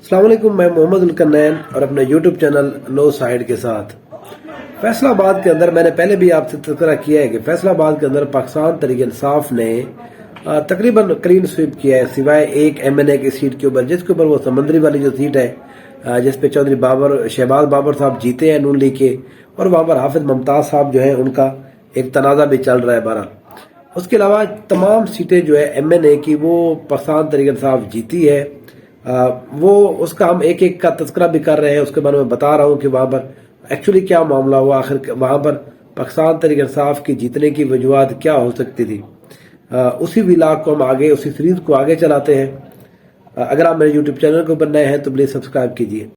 अस्सलाम वालेकुम, मैं मोहम्मद उलकरनैन और अपने यूट्यूब चैनल नो साइड के साथ फैसलाबाद के अंदर मैंने पहले भी आपसे तज़किरा किया है कि फैसलाबाद के अंदर पाकिस्तान तहरीक इंसाफ ने तकरीबन क्लीन स्वीप किया है सिवाय एक MNA की सीट के ऊपर, जिसके ऊपर वो समंदरी वाली जो सीट है जिस पे चौधरी बाबर शहबाज बाबर साहब जीते हैं नून लीग के, और वहाँ पर हाफिज मुमताज साहब जो है उनका एक तनाज़ा भी चल रहा है। बहरहाल उसके अलावा तमाम सीटें जो है MNA की वो पाकिस्तान तहरीक इंसाफ जीती है। वो उसका हम एक एक का तज़किरा भी कर रहे हैं, उसके बारे में बता रहा हूँ कि वहाँ पर एक्चुअली क्या मामला हुआ, आखिर वहाँ पर पाकिस्तान तहरीक इंसाफ की जीतने की वजूहत क्या हो सकती थी। उसी व्लॉग को हम आगे, उसी सीरीज को आगे चलाते हैं। अगर आप मेरे यूट्यूब चैनल के ऊपर नए हैं तो प्लीज़ सब्सक्राइब कीजिए।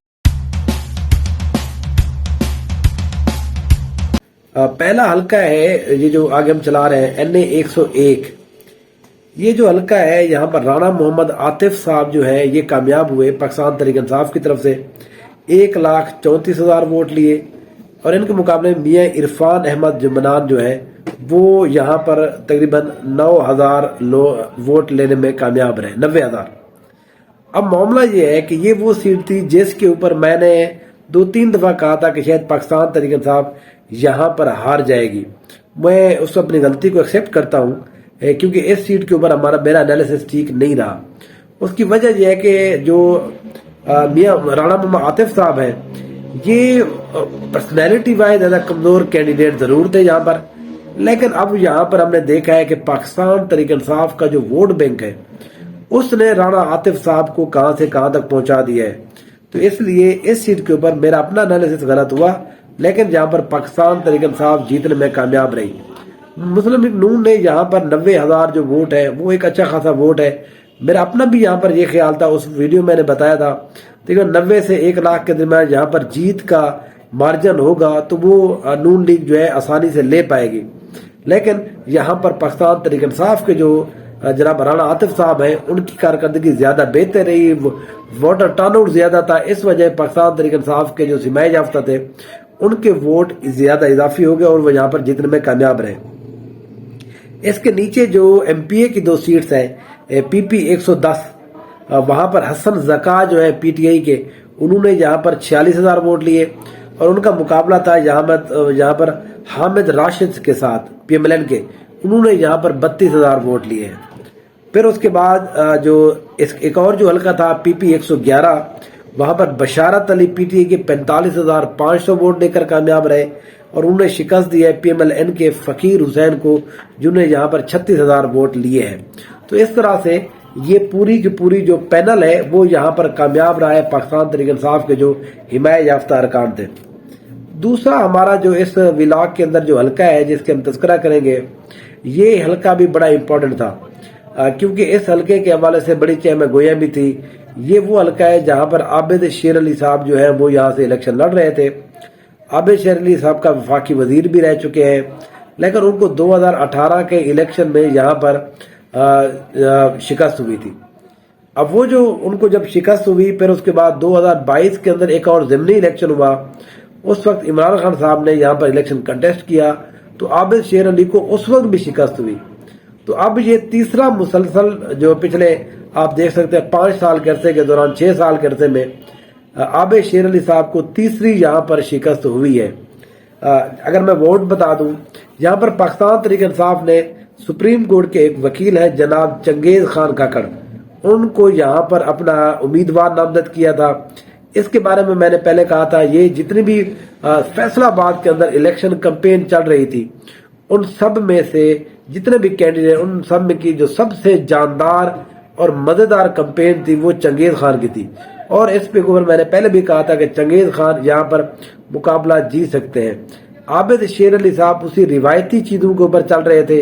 पहला हल्का है ये जो आगे हम चला रहे हैं NA 101। ये जो हल्का है यहाँ पर राणा मोहम्मद आतिफ साहब जो है ये कामयाब हुए पाकिस्तान तहरीक इंसाफ की तरफ से, 1,34,000 वोट लिए, और इनके मुकाबले मियाँ इरफान अहमद जुमनान जो है वो यहाँ पर तकरीबन 9,000 वोट लेने में कामयाब रहे, 90,000। अब मामला ये है कि ये वो सीट थी जिसके ऊपर मैंने 2-3 दफा कहा था कि शायद पाकिस्तान तहरीक इंसाफ यहाँ पर हार जाएगी। मैं उस अपनी गलती को एक्सेप्ट करता हूँ क्योंकि इस सीट के ऊपर मेरा एनालिसिस ठीक नहीं रहा। उसकी वजह यह है कि जो मियाँ राणा मोहम्मद आतिफ साहब हैं ये पर्सनैलिटी वाइज ज़्यादा कमज़ोर कैंडिडेट ज़रूर थे यहाँ पर, लेकिन अब यहाँ पर हमने देखा है कि पाकिस्तान तहरीक इंसाफ का जो वोट बैंक है उसने राणा आतिफ साहब को कहाँ से कहाँ तक पहुँचा दिया है। तो इसलिए इस सीट के ऊपर मेरा अपना एनालिसिस गलत हुआ, लेकिन जहाँ पर पाकिस्तान तहरीक इंसाफ जीतने में कामयाब रही। मुस्लिम लीग नून ने यहाँ पर 90,000 जो वोट है वो एक अच्छा खासा वोट है। मेरा अपना भी यहाँ पर ये ख्याल था, उस वीडियो मैंने बताया था तकरीबन 90 से 1 लाख के दरमियान यहाँ पर जीत का मार्जिन होगा तो वो नून लीग जो है आसानी से ले पाएगी। लेकिन यहाँ पर पाकिस्तान तहरीक इंसाफ के जो जनाब राणा आतिफ साहब हैं उनकी कारकर्दगी ज्यादा बेहतर रही, वोटर टर्नआउट ज्यादा था। इस वजह पाकिस्तान तहरीक इंसाफ के जो हिमायत याफ्ता थे उनके वोट ज्यादा इजाफी हो गए और वो यहाँ पर जीतने में कामयाब रहे। इसके नीचे जो MPA की 2 सीट्स हैं PP 110, वहां पर हसन जका जो है PTI के, उन्होंने यहाँ पर 46,000 वोट लिए, और उनका मुकाबला था यहाँ पर हामिद राशिद के साथ PMLN के, उन्होंने यहाँ पर 32,000 वोट लिए हैं। फिर उसके बाद जो एक और जो हल्का था PP 111, वहां पर बशारत अली PTI के 45,500 वोट लेकर कामयाब रहे, और उन्होंने शिकस्त दी है PMLN के फकीर हुसैन को, जिन्होंने यहाँ पर 36,000 वोट लिए हैं। तो इस तरह से ये पूरी की पूरी जो पैनल है वो यहाँ पर कामयाब रहा है पाकिस्तान तहरीक इंसाफ के जो हिमायत याफ्ता अरकान थे। दूसरा हमारा जो इस व्लॉग के अंदर जो हल्का है जिसके हम तज़किरा करेंगे, ये हल्का भी बड़ा इंपॉर्टेंट था क्योंकि इस हल्के के हवाले से बड़ी चहम गोया भी थी। ये वो हल्का है जहाँ पर आबिद शेर अली साहब जो है वो यहाँ से इलेक्शन लड़ रहे थे। आबिद शेर अली साहब का वफाकी वजीर भी रह चुके हैं, लेकिन उनको 2018 के इलेक्शन में यहाँ पर शिकस्त हुई थी। अब वो जो उनको जब शिकस्त हुई, फिर उसके बाद 2022 के अंदर एक और ज़िमनी इलेक्शन हुआ, उस वक्त इमरान खान साहब ने यहाँ पर इलेक्शन कंटेस्ट किया, तो आबिद शेर अली को उस वक्त भी शिकस्त हुई। तो अब ये तीसरा मुसलसल जो पिछले आप देख सकते हैं 5 साल के अरसे के दौरान, 6 साल के अरसे में आबिद शेर अली साहब को तीसरी यहाँ पर शिकस्त हुई है। अगर मैं वोट बता दूं, यहाँ पर पाकिस्तान तहरीक इंसाफ ने सुप्रीम कोर्ट के एक वकील है जनाब चंगेज खान काकड़, उनको यहाँ पर अपना उम्मीदवार नामजद किया था। इसके बारे में मैंने पहले कहा था, ये जितनी भी फैसलाबाद के अंदर इलेक्शन कैंपेन चल रही थी उन सब में से जितने भी कैंडिडेट, उन सब में की जो सबसे जानदार और मजेदार कैंपेन थी वो चंगेज खान की थी। और इस पे ऊपर मैंने पहले भी कहा था कि चंगेज खान यहाँ पर मुकाबला जीत सकते हैं। आबिद शेर अली साहब उसी रिवायती चीजों के ऊपर चल रहे थे,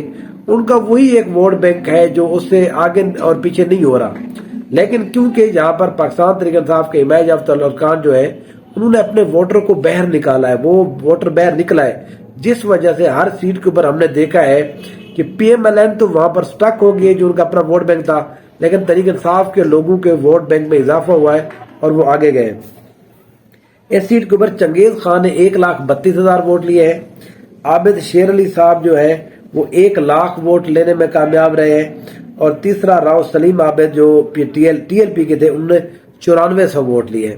उनका वही एक वोट बैंक है जो उससे आगे और पीछे नहीं हो रहा। लेकिन क्योंकि यहाँ पर पाकिस्तान तहरीक इंसाफ के हिमायत याफ्ता अरकान जो है उन्होंने अपने वोटर को बाहर निकाला है, वो वोटर बाहर निकला है, जिस वजह से हर सीट के ऊपर हमने देखा है कि PMLN तो वहां पर स्टक हो गई जो उनका अपना वोट बैंक था, लेकिन तहरीक इंसाफ के लोगों के वोट बैंक में इजाफा हुआ है और वो आगे गए। इस सीट के ऊपर चंगेज खान ने 1,32,000 वोट लिए हैं। आबिद शेर अली साहब जो है वो 1 लाख वोट लेने में कामयाब रहे हैं, और तीसरा राव सलीम आबिद जो TLP के थे उन्होंने 9400 ووٹ لیے.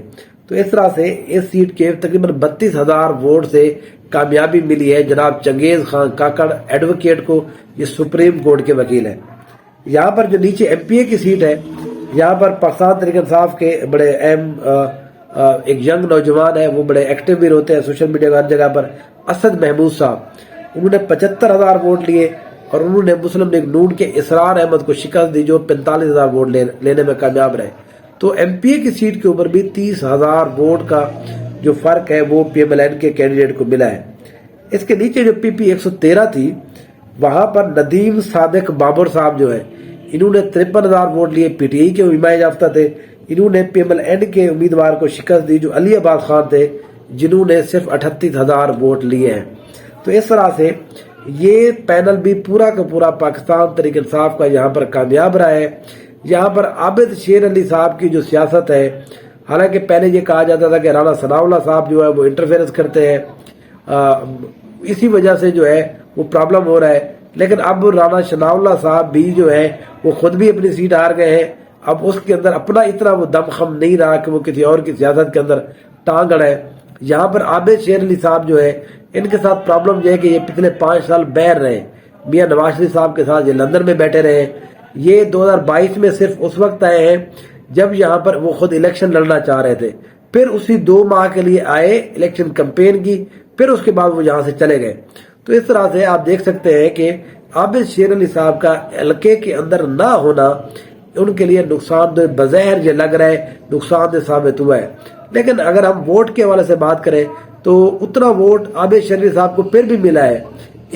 تو اس طرح سے اس سیٹ کے تقریباً 32,000 ووٹ سے کامیابی ملی ہے جناب چنگیز خان کاکڑ ایڈوکیٹ کو. یہ سپریم کورٹ کے وکیل ہیں. یہاں پر جو نیچے ایم پی اے کی سیٹ ہے، یہاں پر پاکستان تحریک انصاف کے بڑے اہم ایک ینگ نوجوان ہے، وہ بڑے ایکٹیو بھی ہوتے ہیں سوشل میڈیا ہر جگہ پر، اسد محمود صاحب. انہوں نے 75,000 ووٹ لیے اور انہوں نے مسلم لیگ نون کے اسرار احمد کو شکست دی جو 45,000 ووٹ لینے میں کامیاب رہے. تو ایم پی اے کی سیٹ کے اوپر بھی 30,000 ووٹ کا جو فرق ہے وہ پی ایم ایل این کے کینڈیڈیٹ کو ملا ہے. اس کے نیچے جو پی پی 113 تھی، وہاں پر ندیم صادق بابر صاحب جو ہے، انہوں نے 53,000 ووٹ لیے، پی ٹی آئی کے حمایت یافتہ تھے. انہوں نے پی ایم ایل این کے امیدوار کو شکست دی جو علی آباد خان تھے، جنہوں نے صرف 38,000 ووٹ لیے ہیں. تو اس طرح سے یہ پینل بھی پورا کا پورا پاکستان تحریک انصاف کا یہاں پر کامیاب رہا ہے. یہاں پر عابد شیر علی صاحب کی جو سیاست ہے، حالانکہ پہلے یہ کہا جاتا تھا کہ رانا ثناء اللہ صاحب جو ہے وہ انٹرفیئرنس کرتے ہیں، اسی وجہ سے جو ہے وہ پرابلم ہو رہا ہے. لیکن اب رانا ثناء اللہ صاحب بھی جو ہے وہ خود بھی اپنی سیٹ ہار گئے ہیں. اب اس کے اندر اپنا اتنا وہ دم خم نہیں رہا کہ وہ کسی اور کی سیاست کے اندر ٹانگ اڑے. یہاں پر عابد شیر علی صاحب جو ہے، ان کے ساتھ پرابلم یہ ہے کہ یہ پچھلے 5 سال باہر رہے. میاں نواز شریف صاحب کے ساتھ یہ لندن میں بیٹھے رہے. یہ 2022 میں صرف اس وقت آئے ہیں جب یہاں پر وہ خود الیکشن لڑنا چاہ رہے تھے. پھر اسی 2 ماہ کے لیے آئے، الیکشن کمپین کی، پھر اس کے بعد وہ یہاں سے چلے گئے. تو اس طرح سے آپ دیکھ سکتے ہیں کہ عابد شیر علی صاحب کا حلقے کے اندر نہ ہونا ان کے لیے نقصان دہ بظاہر یہ لگ رہا ہے، نقصان دہ ثابت ہوا ہے. لیکن اگر ہم ووٹ کے حوالے سے بات کریں تو اتنا ووٹ عابد شیر علی صاحب کو پھر بھی ملا ہے.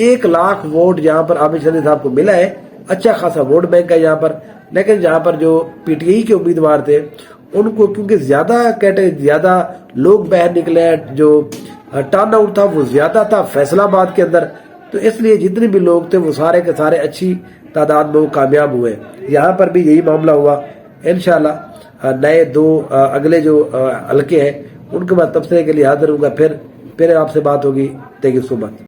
1 لاکھ ووٹ یہاں پر عابد شیر علی صاحب کو ملا ہے. اچھا خاصا ووٹ بینک ہے یہاں پر. لیکن یہاں پر جو پی ٹی آئی کے امیدوار تھے ان کو کیونکہ زیادہ لوگ باہر نکلے ہیں، جو ٹرن آؤٹ تھا وہ زیادہ تھا فیصل آباد کے اندر، تو اس لیے جتنے بھی لوگ تھے وہ سارے کے سارے اچھی تعداد میں وہ کامیاب ہوئے. یہاں پر بھی یہی معاملہ ہوا. انشاءاللہ نئے 2 اگلے جو حلقے ہیں ان کے بعد تبصرے کے لیے حاضر ہوں گا. پھر آپ سے بات ہوگی. Thank you so much.